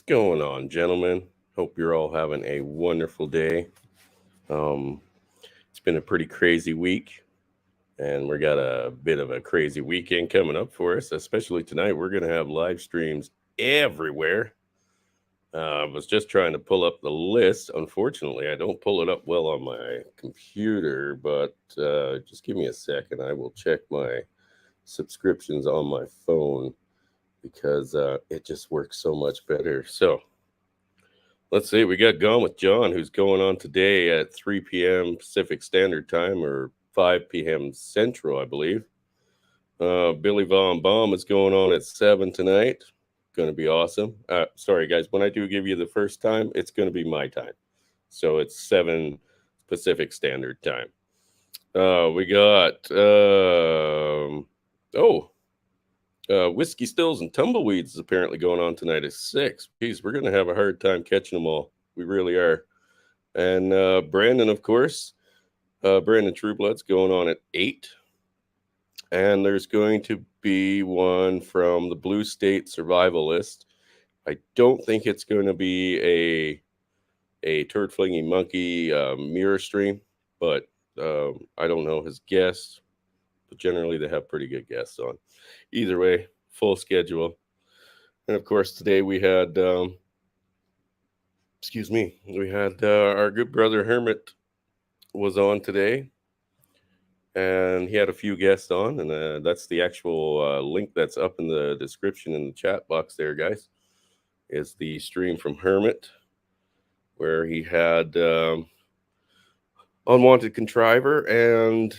What's going on, gentlemen? Hope you're all having a wonderful day. Um, it's been a pretty crazy week, and we got a bit of a crazy weekend coming up for us, especially tonight. We're going to have live streams everywhere. I was just trying to pull up the list. Unfortunately, I don't pull it up well on my computer, but just give me a second. I will check my subscriptions on my phone because it just works so much better. So, let's see. We got Gone with John, who's going on today at 3 p.m. Pacific Standard Time or 5 p.m. Central, I believe. Billy Von Baum is going on at 7 tonight. Going to be awesome. Sorry, guys. When I do give you the first time, it's going to be my time. So it's 7 Pacific Standard Time. We got, Whiskey Stills and Tumbleweeds is apparently going on tonight at 6. Geez, we're going to have a hard time catching them all. We really are. And Brandon, of course, Brandon Trueblood's going on at 8. And there's going to be one from the Blue State Survivalist. I don't think it's going to be a turd flinging monkey mirror stream, but I don't know his guests. But generally, they have pretty good guests on. Either way, full schedule. And of course, today we had, our good brother Hermit was on today, and he had a few guests on, and that's the actual link that's up in the description in the chat box there, guys. Is the stream from Hermit, where he had Unwanted Contriver and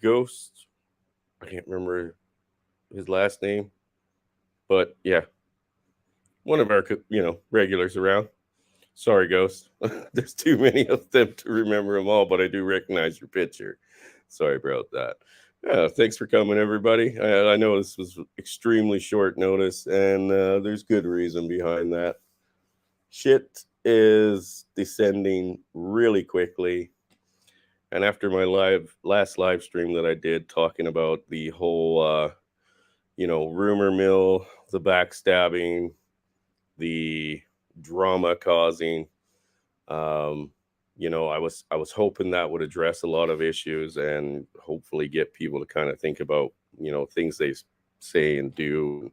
Ghost. I can't remember his last name, but yeah, one of our regulars around. Sorry, Ghost. There's too many of them to remember them all, but I do recognize your picture. Sorry about that. Yeah, thanks for coming, everybody. I know this was extremely short notice, and there's good reason behind that. Shit is descending really quickly. And after my last live stream that I did talking about the whole, rumor mill, the backstabbing, the drama causing, I was hoping that would address a lot of issues and hopefully get people to kind of think about, things they say and do,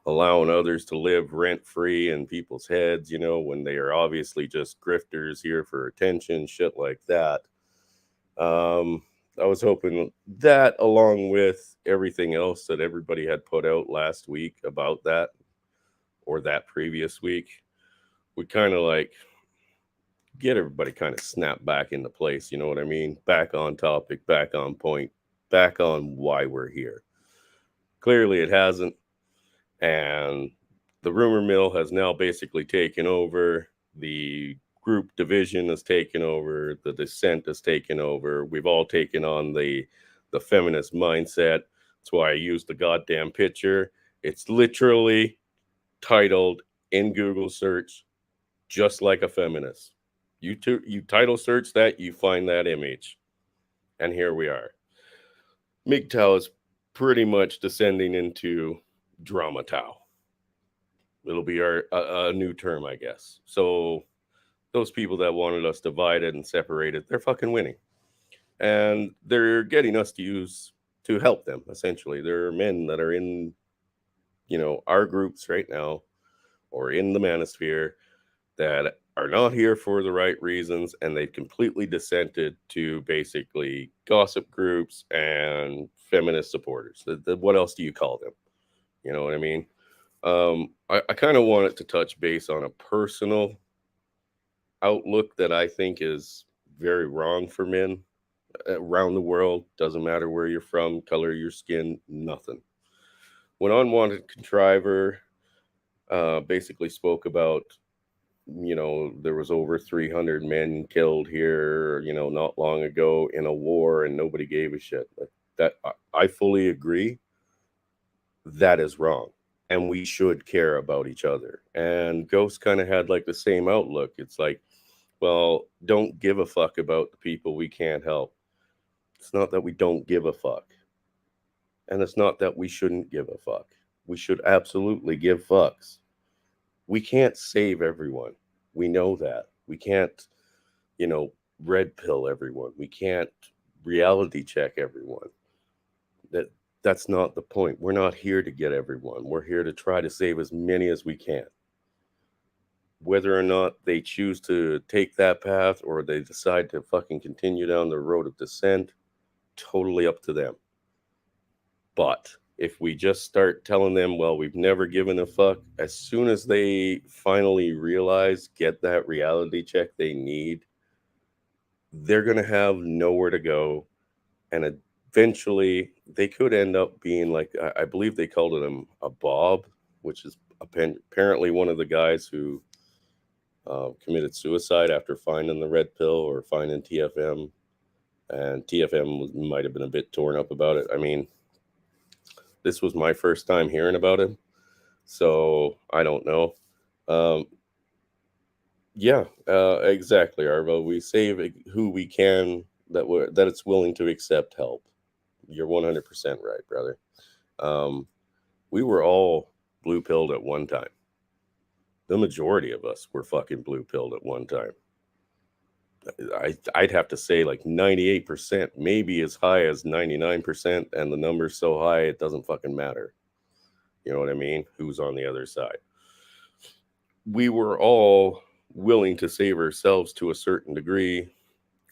allowing others to live rent free in people's heads, when they are obviously just grifters here for attention, shit like that. I was hoping that, along with everything else that everybody had put out last week about that or that previous week, would kind of like get everybody kind of snap back into place. You know what I mean? Back on topic, back on point, back on why we're here. Clearly, it hasn't. And the rumor mill has now basically taken over. The group division has taken over. The dissent has taken over. We've all taken on the feminist mindset. That's why I used the goddamn picture. It's literally titled in Google search, just like a feminist. You title search that, you find that image. And here we are. MGTOW is pretty much descending into drama Tao. It'll be a new term, I guess. So those people that wanted us divided and separated, they're fucking winning. And they're getting us to help them, essentially. There are men that are in, our groups right now or in the manosphere that are not here for the right reasons, and they've completely dissented to basically gossip groups and feminist supporters. What else do you call them? You know what I mean? I kind of wanted to touch base on a personal outlook that I think is very wrong for men around the world. Doesn't matter where you're from, color of your skin, nothing. When Unwanted Contriver basically spoke about, there was over 300 men killed here, not long ago in a war, and nobody gave a shit. That I fully agree. That is wrong, and we should care about each other. And Ghost kind of had like the same outlook. It's like, well, don't give a fuck about the people we can't help. It's not that we don't give a fuck, and it's not that we shouldn't give a fuck. We should absolutely give fucks. We can't save everyone. We know that. We can't, you know, red pill everyone. We can't reality check everyone. That that's not the point. We're not here to get everyone. We're here to try to save as many as we can. Whether or not they choose to take that path or they decide to fucking continue down the road of descent, totally up to them. But if we just start telling them, well, we've never given a fuck, as soon as they finally realize, get that reality check they need, they're going to have nowhere to go. And eventually they could end up being like, I believe they called him a Bob, which is apparently one of the guys who committed suicide after finding the red pill or finding TFM. And TFM might have been a bit torn up about it. I mean, this was my first time hearing about him, so I don't know. Um, yeah, exactly, Arvo. We save who we can that it's willing to accept help. You're 100% right, brother. Um, we were all blue pilled at one time. The majority of us were fucking blue pilled at one time. I'd have to say like 98%, maybe as high as 99%, and the number's so high it doesn't fucking matter. You know what I mean? Who's on the other side? We were all willing to save ourselves to a certain degree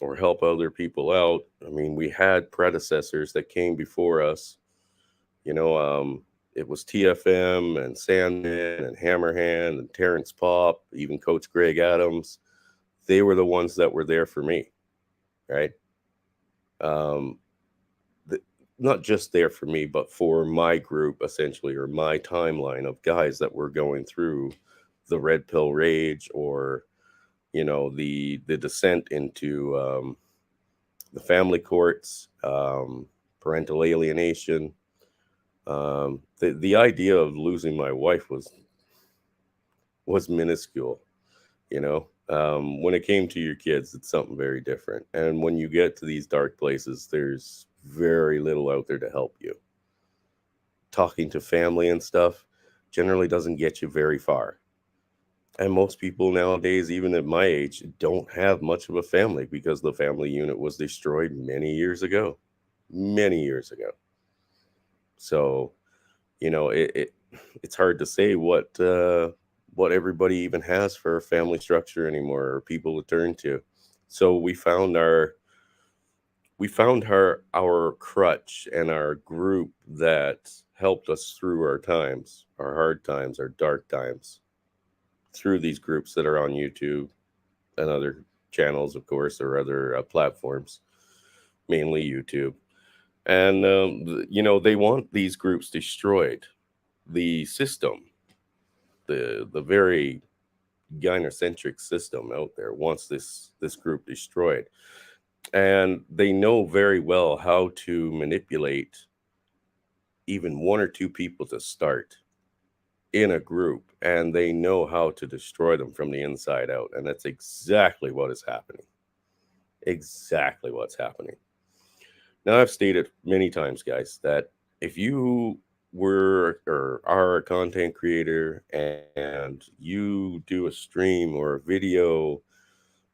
or help other people out. I mean, we had predecessors that came before us. You know, it was TFM and Sandman and Hammerhand and Terrence Pop, even Coach Greg Adams. They were the ones that were there for me, right? Um, not just there for me, but for my group, essentially, or my timeline of guys that were going through the red pill rage, or you know, the descent into the family courts, parental alienation. The idea of losing my wife was minuscule. You know, when it came to your kids, it's something very different. And when you get to these dark places, there's very little out there to help you. Talking to family and stuff generally doesn't get you very far. And most people nowadays, even at my age, don't have much of a family because the family unit was destroyed many years ago. Many years ago. So, you know, it's hard to say what everybody even has for a family structure anymore or people to turn to. So we found our crutch and our group that helped us through our times, our hard times, our dark times, through these groups that are on YouTube and other channels, of course, or other platforms, mainly YouTube. And you know, they want these groups destroyed. The system, the very gynocentric system out there, wants this group destroyed, and they know very well how to manipulate even one or two people to start in a group, and they know how to destroy them from the inside out. And that's exactly what is happening. Exactly what's happening. Now, I've stated many times, guys, that if you were or are a content creator and you do a stream or a video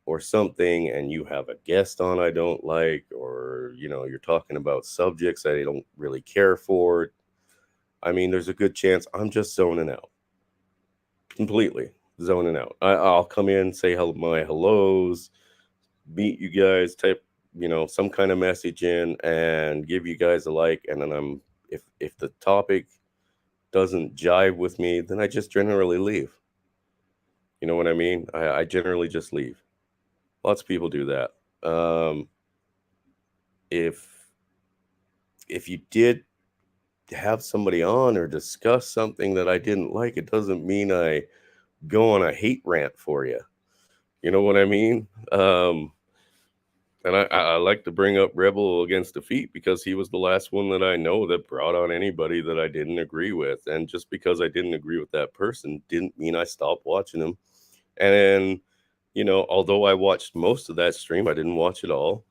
or something and you have a guest on I don't like, or you know, you're talking about subjects I don't really care for, I mean, there's a good chance I'm just zoning out. Completely zoning out. I'll come in, say my hellos, meet you guys, type, you know, some kind of message in and give you guys a like, and then if the topic doesn't jive with me, then I just generally leave. You know what I mean? I generally just leave. Lots of people do that. If you did have somebody on or discuss something that I didn't like, it doesn't mean I go on a hate rant for you. You know what I mean? And I like to bring up Rebel Against Defeat because he was the last one that I know that brought on anybody that I didn't agree with. And just because I didn't agree with that person didn't mean I stopped watching him. And, you know, although I watched most of that stream, I didn't watch it all.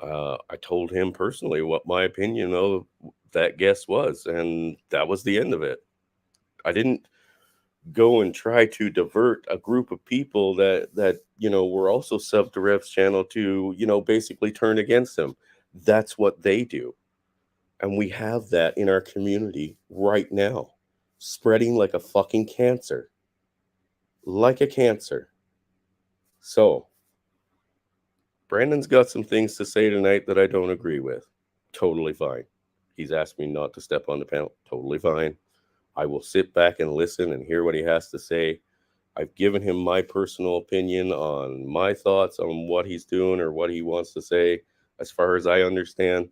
I told him personally what my opinion of that guest was, and that was the end of it. I didn't go and try to divert a group of people that were also sub to Rev's channel to basically turn against him. That's what they do, and we have that in our community right now, spreading like a fucking cancer, like a cancer. So Brandon's got some things to say tonight that I don't agree with. Totally fine. He's asked me not to step on the panel. Totally fine. I will sit back and listen and hear what he has to say. I've given him my personal opinion on my thoughts on what he's doing or what he wants to say. As far as I understand,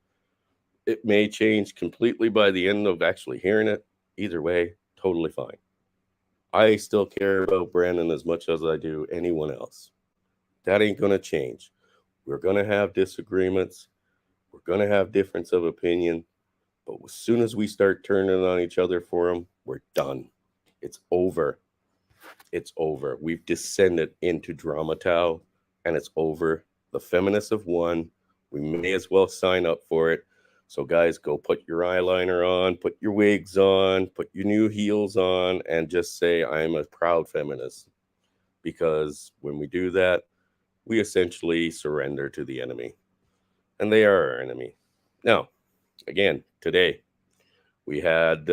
it may change completely by the end of actually hearing it. Either way, totally fine. I still care about Brandon as much as I do anyone else. That ain't going to change. We're going to have disagreements. We're going to have difference of opinion. But as soon as we start turning on each other for them, we're done. It's over. It's over. We've descended into drama tau, and it's over. The feminists have won. We may as well sign up for it. So, guys, go put your eyeliner on, put your wigs on, put your new heels on, and just say, I'm a proud feminist. Because when we do that, we essentially surrender to the enemy. And they are our enemy. Now, again, today, we had,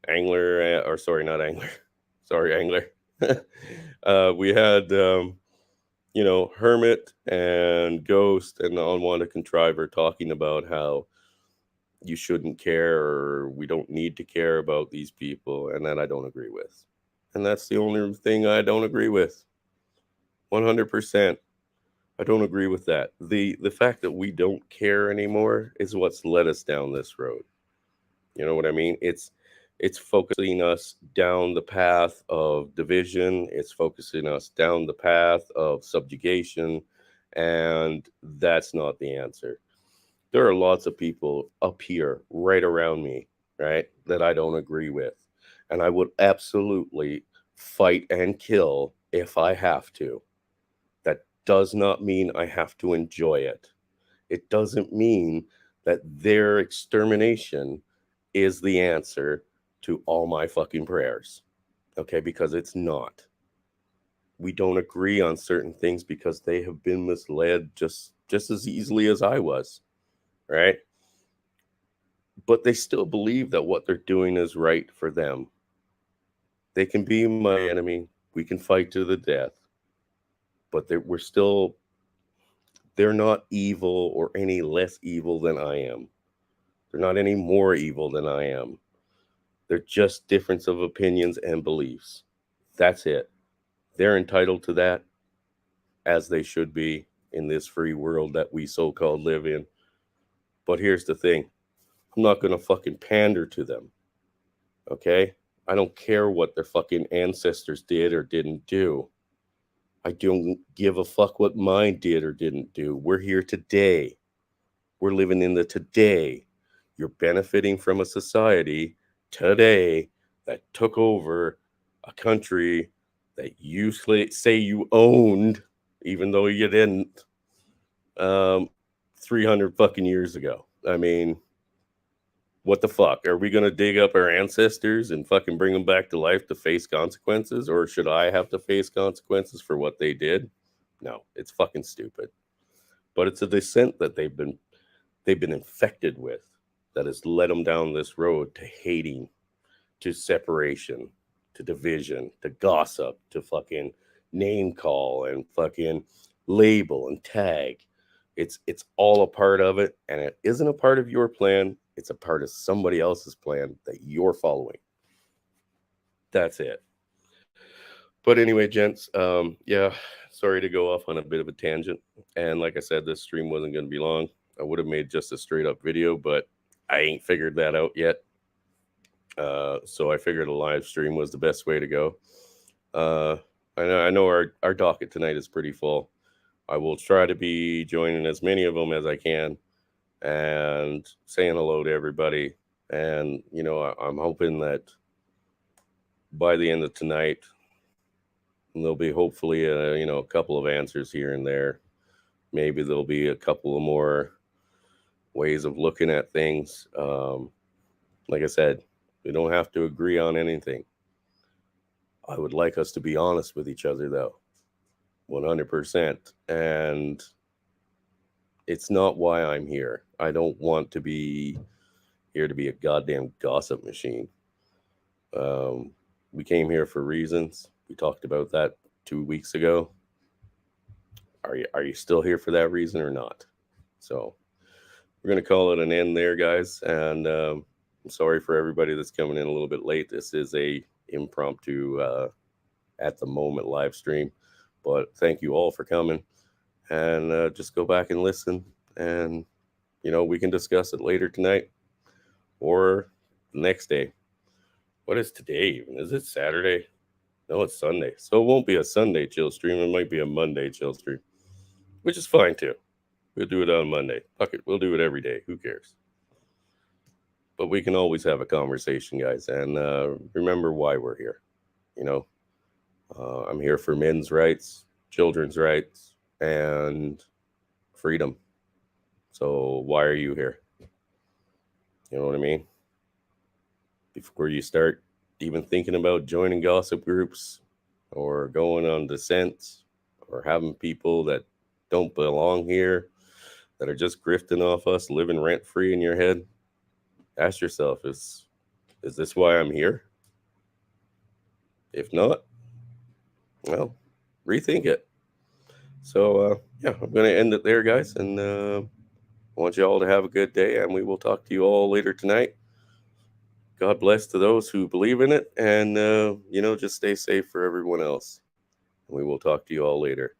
Angler, or sorry, not Angler. Sorry, Angler. We had, Hermit and Ghost and Unwanted Contriver talking about how you shouldn't care or we don't need to care about these people, and that I don't agree with. And that's the only thing I don't agree with. 100%. I don't agree with that. The fact that we don't care anymore is what's led us down this road. You know what I mean? It's focusing us down the path of division. It's focusing us down the path of subjugation, and that's not the answer. There are lots of people up here, right around me, right, that I don't agree with, and I would absolutely fight and kill if I have to. That does not mean I have to enjoy it. It doesn't mean that their extermination is the answer to all my fucking prayers. Okay, because it's not. We don't agree on certain things because they have been misled just as easily as I was, right? But they still believe that what they're doing is right for them. They can be my enemy. We can fight to the death. But they're not evil or any less evil than I am. They're not any more evil than I am. They're just difference of opinions and beliefs. That's it. They're entitled to that, as they should be in this free world that we so-called live in. But here's the thing. I'm not going to fucking pander to them. Okay? I don't care what their fucking ancestors did or didn't do. I don't give a fuck what mine did or didn't do. We're here today. We're living in the today. You're benefiting from a society today that took over a country that you say you owned, even though you didn't, 300 fucking years ago. I mean, what the fuck? Are we going to dig up our ancestors and fucking bring them back to life to face consequences? Or should I have to face consequences for what they did? No, it's fucking stupid. But it's a descent that they've been infected with that has led them down this road to hating, to separation, to division, to gossip, to fucking name call and fucking label and tag. It's all a part of it, and it isn't a part of your plan. It's a part of somebody else's plan that you're following. That's it. But anyway, gents, yeah, sorry to go off on a bit of a tangent. And like I said, this stream wasn't going to be long. I would have made just a straight up video, but I ain't figured that out yet. So I figured a live stream was the best way to go. I know our docket tonight is pretty full. I will try to be joining as many of them as I can and saying hello to everybody. And, I'm hoping that by the end of tonight, there'll be hopefully, a couple of answers here and there. Maybe there'll be a couple of more ways of looking at things. Like I said, we don't have to agree on anything. I would like us to be honest with each other, though, 100%. And it's not why I'm here. I don't want to be here to be a goddamn gossip machine. We came here for reasons. We talked about that 2 weeks ago. Are you still here for that reason or not? So we're gonna call it an end there, guys. And I'm sorry for everybody that's coming in a little bit late. This is a impromptu at the moment live stream, but thank you all for coming. And just go back and listen, and we can discuss it later tonight or the next day. What is today even? Is it Saturday? No, it's Sunday. So it won't be a Sunday chill stream. It might be a Monday chill stream, which is fine too. We'll do it on Monday. Fuck it. We'll do it every day. Who cares? But we can always have a conversation, guys. And remember why we're here. I'm here for men's rights, children's rights, and freedom. So why are you here? You know what I mean? Before you start even thinking about joining gossip groups or going on dissents or having people that don't belong here, that are just grifting off us, living rent free in your head, ask yourself, is this why I'm here? If not, well, rethink it. So yeah, I'm going to end it there, guys. And I want you all to have a good day, and we will talk to you all later tonight. God bless to those who believe in it, and just stay safe for everyone else. We will talk to you all later.